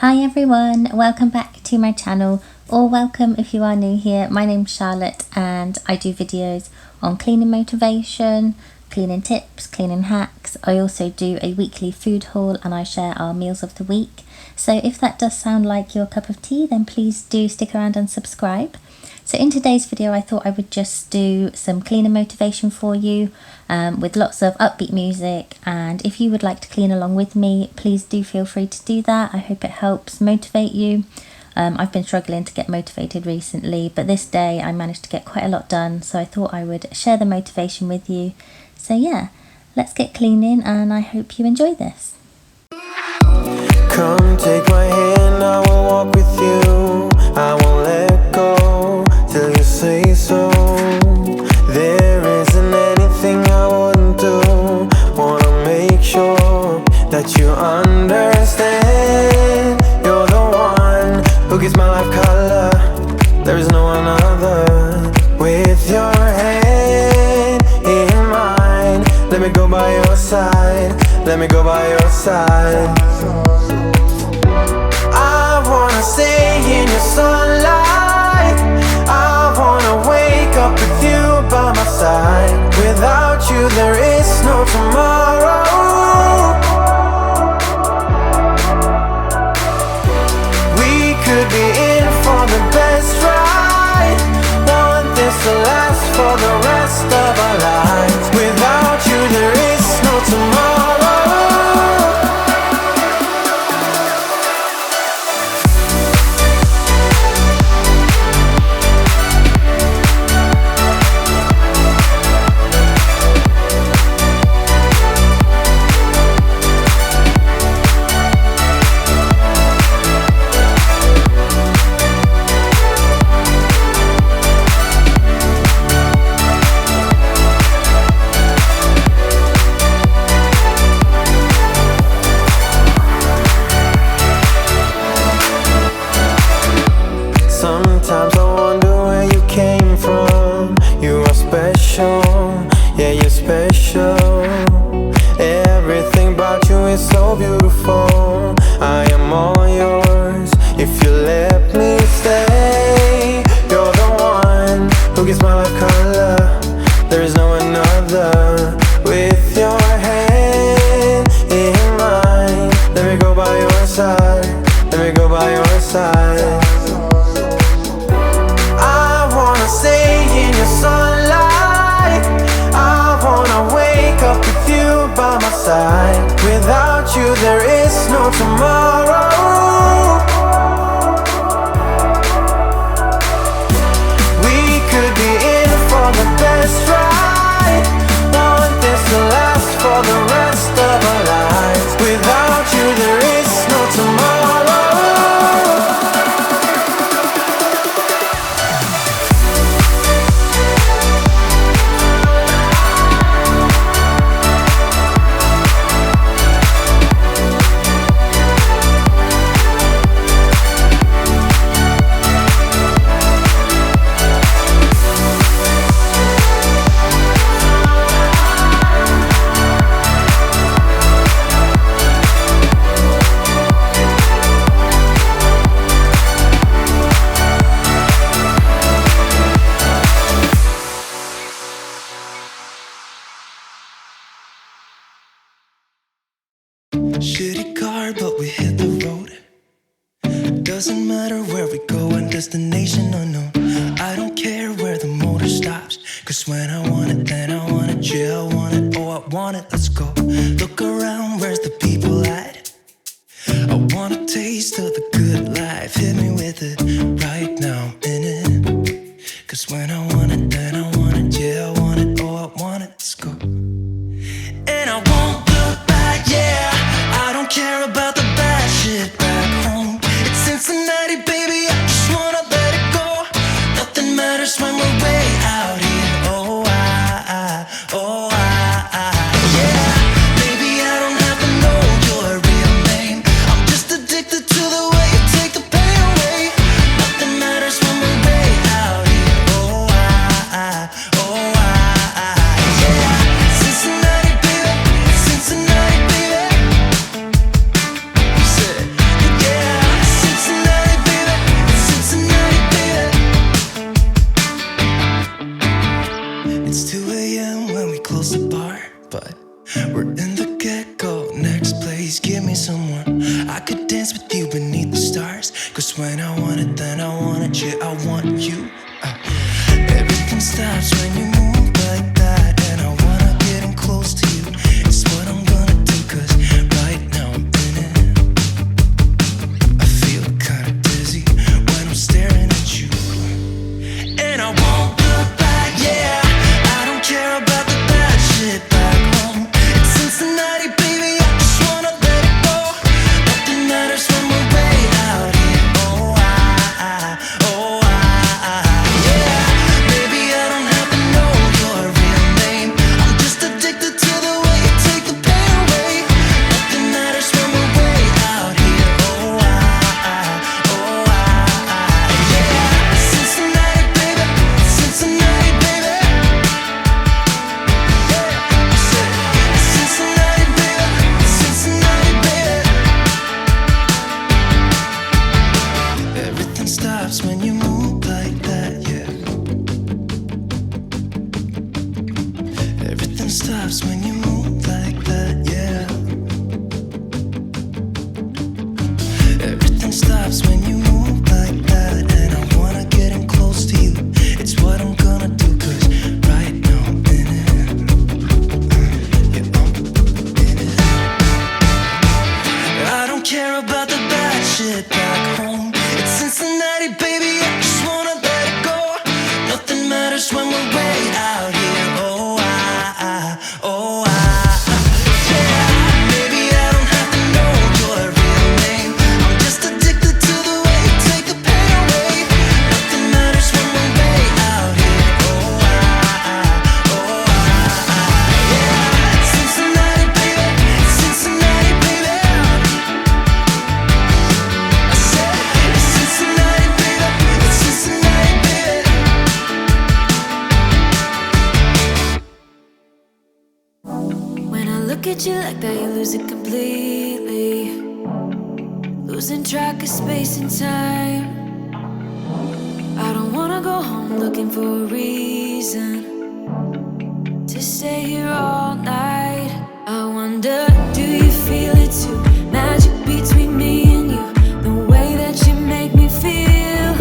Hi everyone, welcome back to my channel, or welcome if you are new here. My name's Charlotte and I do videos on cleaning motivation, cleaning tips, cleaning hacks. I also do a weekly food haul and I share our meals of the week. So if that does sound like your cup of tea, then please do stick around and subscribe. So in today's video I thought I would just do some cleaning motivation for you with lots of upbeat music, and if you would like to clean along with me, please do feel free to do that. I hope it helps motivate you. I've been struggling to get motivated recently, but this day I managed to get quite a lot done, so I thought I would share the motivation with you. So yeah, let's get cleaning and I hope you enjoy this. Come take my hand, I will walk with you. I won't let go till you say so. There isn't anything I wouldn't do. Wanna make sure that you understand. You're the one who gives my life color. There is no another. With your hand in mine, let me go by your side. Let me go by your side. I wanna stay in your sunlight. I wanna wake up with you by my side. Without you there is no tomorrow. We could be in for the best ride. Want this to last for the rest of our lives. Without you there is no tomorrow. Sometimes I wonder where you came from. You are special, yeah, you're special. Everything about you is so beautiful. I am all yours if you let me stay. You're the one who gives my life color. There is no another. With your hand in mine, let me go by your side. Let me go by your side. Stay in your sunlight. I wanna wake up with you by my side. Without you there is no tomorrow. We could be in for the best ride. Want this to last for the rest of our lives. Without you there is no tomorrow. Shitty car, but we hit the road. Doesn't matter where we go, and destination unknown. I don't care where the motor stops, cause when I want it, then I want it. Yeah, I want it, oh I want it, let's go. Look around, where's the people at? I want a taste of the good life. Hit me with it, right now I'm in it. Cause when I want it, then I want it. Yeah, I want it, oh I want it, let's go. And I won't look back, yeah. I don't care about the bad shit back home. It's Cincinnati, baby, I just wanna let it go. Nothing matters when we're way out here. Oh, yeah. Baby, I don't have to know your real name. I'm just addicted to the way you take the pain away. I could dance with you beneath the stars. Cause when I want it, then I want it, yeah, I want you. Everything stops when you move like that. And I wanna get in close to you. It's what I'm gonna do, cause right now I'm in it. I feel kinda dizzy when I'm staring at you. And I won't look back, yeah. I don't care about the bad shit back home. It's Cincinnati, baby, I just wanna let it go. Nothing matters when we're way out here. Yeah. Maybe I don't have to know your real name. I'm just addicted to the way you take the pain away. Nothing matters when we're way out here. Yeah. Cincinnati, baby, Cincinnati, baby. Yeah. Cincinnati, baby, Cincinnati, baby. Everything stops when you move like that, yeah. Everything stops when you move like that, yeah. Everything stops when you move like that. And I wanna get in close to you. It's what I'm gonna do, cause right now I'm in it. Yeah, I'm in it. I don't care about the bad shit back home. It's Cincinnati, baby, I just wanna let it go. Nothing matters when we're way out here. Yeah. Maybe I don't have to know your real name. I'm just addicted to the way you take the pain away. Nothing matters when we're way out here. Yeah. Cincinnati, baby, Cincinnati, baby. I said it's Cincinnati, baby, it's Cincinnati, baby. When I look at you like that, you lose it completely. Losing track of space and time. I don't wanna go home looking for a reason to stay here all night. I wonder, do you feel it too? Magic between me and you, the way that you make me feel.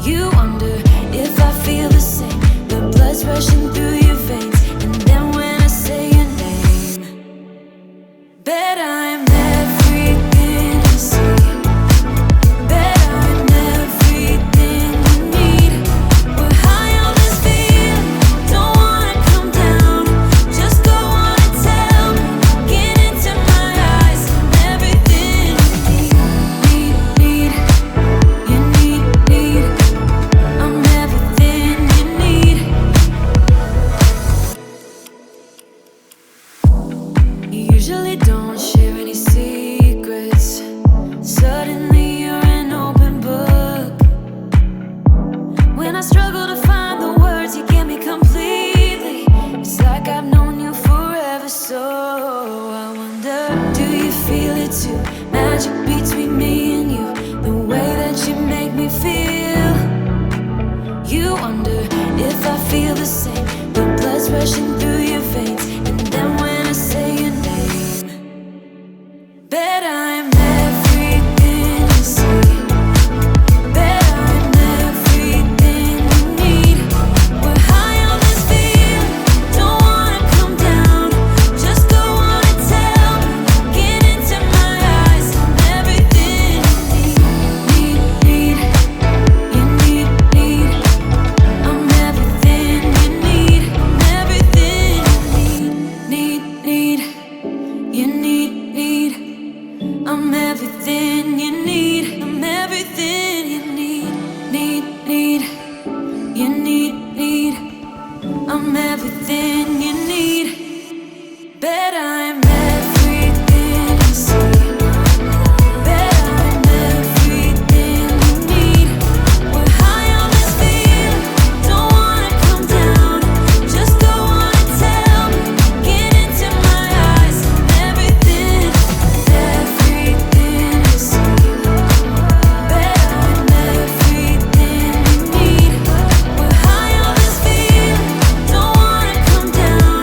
You wonder if I feel the same, the blood's rushing through your veins. And then when I say your name, bet I'm everything you see. Bet I'm everything you need. We're high on this feeling, don't wanna come down. Just go on and tell me, get into my eyes. I'm everything you need, need. You need. I'm everything you need. You usually don't share any secrets. Suddenly you're an open book. When I struggle to find the words, you get me completely. It's like I've known you forever, so I wonder, do you feel it too? Magic between me and you, the way that you make me feel. You wonder if I feel the same, the blood's rushing through your veins. And then when I say your name, bet I'm everything you see. Bet I'm everything you need. We're high on this feeling, don't wanna come down. Just go on and tell me, get into my eyes. I'm everything you need, need. You need. I'm everything you need. I'm everything you need. You need. I'm everything you need. I'm everything you need. You need. I'm everything you need. Bet I'm everything you see. Bet I'm everything you need. We're high on this feeling, don't wanna come down. Just go on and tell me, get into my eyes. I'm everything you see. Bet I'm everything you need. We're high on this feeling, don't wanna come down.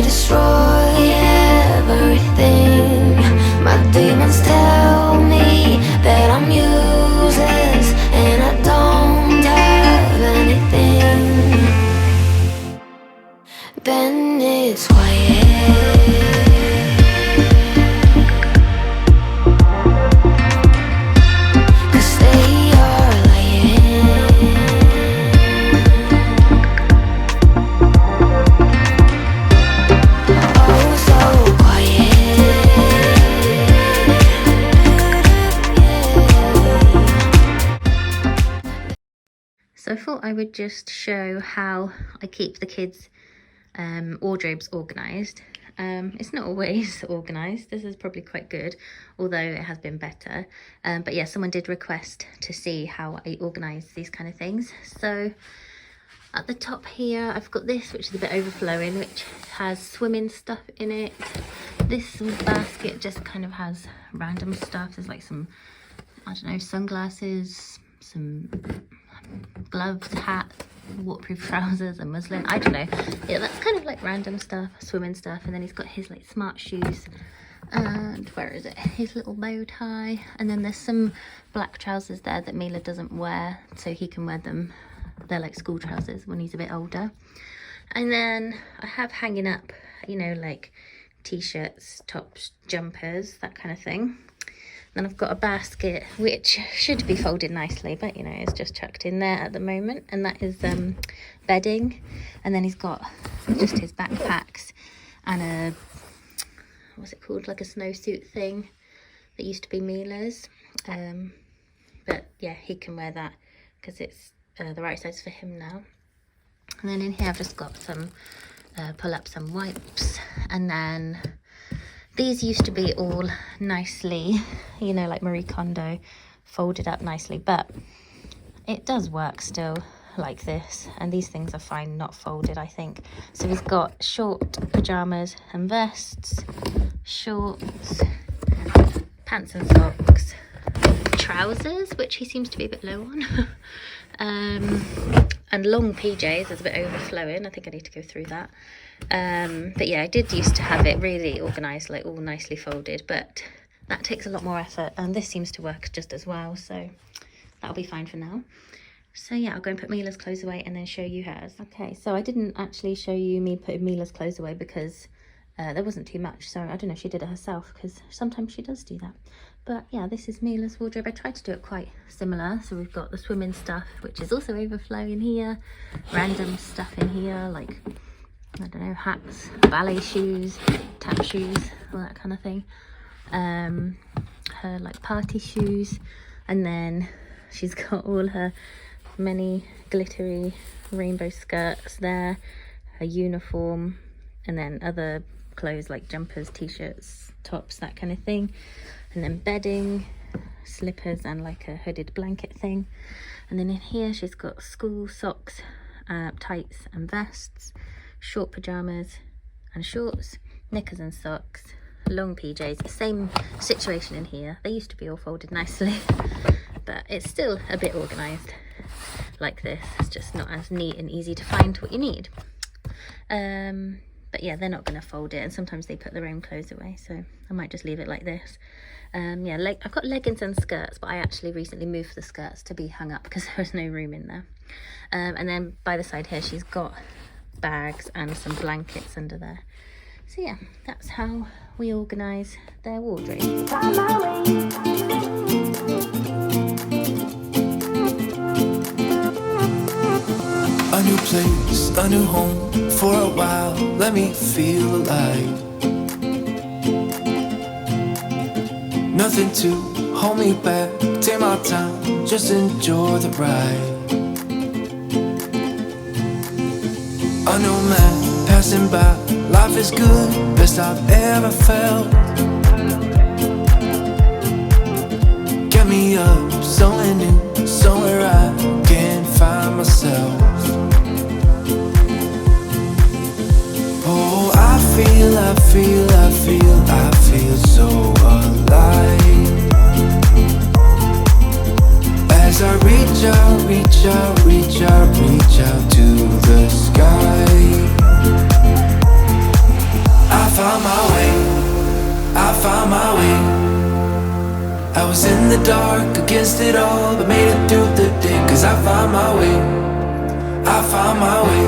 destroy everything. My demons tell me that I'm useless and I don't have anything. Then it's quiet. 'Cause they are lying. Oh, so quiet. So I thought I would just show how I keep the kids' wardrobes organised. It's not always organised. This is probably quite good, although it has been better. But yeah, someone did request to see how I organise these kind of things. So at the top here, I've got this, which is a bit overflowing, which has swimming stuff in it. This basket just kind of has random stuff. There's like some, I don't know, sunglasses, some gloves, hat, waterproof trousers, and muslin. I don't know. Yeah, that's kind of like random stuff, swimming stuff. And then he's got his like smart shoes, and where is it? His little bow tie. And then there's some black trousers there that Mila doesn't wear, so he can wear them. They're like school trousers when he's a bit older. And then I have hanging up, you know, like t-shirts, tops, jumpers, that kind of thing. Then I've got a basket which should be folded nicely, but you know, it's just chucked in there at the moment, and that is bedding. And then he's got just his backpacks and a, what's it called, like a snowsuit thing that used to be Mila's, but yeah, he can wear that because it's the right size for him now. And then in here I've just got some pull-ups and wipes, and then these used to be all nicely, you know, like Marie Kondo, folded up nicely, but it does work still like this, and these things are fine not folded, I think. So we've got short pyjamas and vests, shorts, pants and socks, trousers, which he seems to be a bit low on, and long PJs. There's a bit overflowing. I think I need to go through that. But yeah, I did used to have it really organised, like all nicely folded, but that takes a lot more effort, and this seems to work just as well, so that'll be fine for now. So yeah, I'll go and put Mila's clothes away and then show you hers. Okay, so I didn't actually show you me putting Mila's clothes away because there wasn't too much, so I don't know if she did it herself, because sometimes she does do that. But yeah, this is Mila's wardrobe. I tried to do it quite similar. So we've got the swimming stuff, which is also overflowing here, random stuff in here, like, I don't know, hats, ballet shoes, tap shoes, all that kind of thing. Her like party shoes, and then she's got all her many glittery rainbow skirts there, her uniform, and then other clothes like jumpers, t-shirts, tops, that kind of thing. And then bedding, slippers, and like a hooded blanket thing. And then in here she's got school socks, tights and vests, short pyjamas and shorts, knickers and socks, long PJs. Same situation in here. They used to be all folded nicely, but it's still a bit organised like this. It's just not as neat and easy to find what you need. But yeah, they're not going to fold it, and sometimes they put their own clothes away, so I might just leave it like this. Yeah, I've got leggings and skirts, but I actually recently moved the skirts to be hung up because there was no room in there. And then by the side here she's got bags and some blankets under there. So yeah, that's how we organise their wardrobe. A new place, a new home for a while. Let me feel alive. Nothing to hold me back. Take my time, just enjoy the ride. A new man passing by. Life is good, best I've ever felt. Get me up, somewhere new, somewhere I can find myself. Oh, I feel so alive. As I reach out to the sky. I was in the dark against it all, but made it through the day. Cause I found my way, I found my way.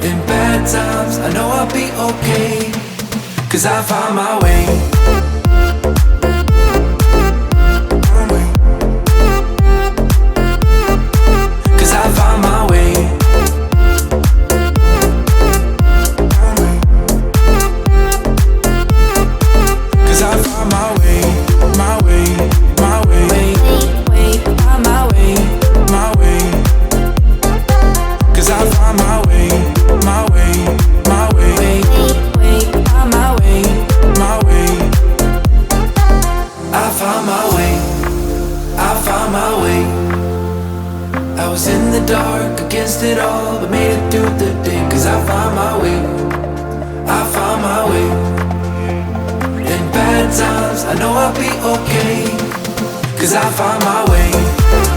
In bad times, I know I'll be okay. Cause I found my way. Cause I found my way. Cause I found my way, my way, my way. Find my way, my way. Cause I found my way, my way, my way. Find my way, my way. I found my way, I found my way. I was in the dark against it all, but made it through the day. Cause I found my way, I found my way. In bad times, I know I'll be okay. Cause I found my way.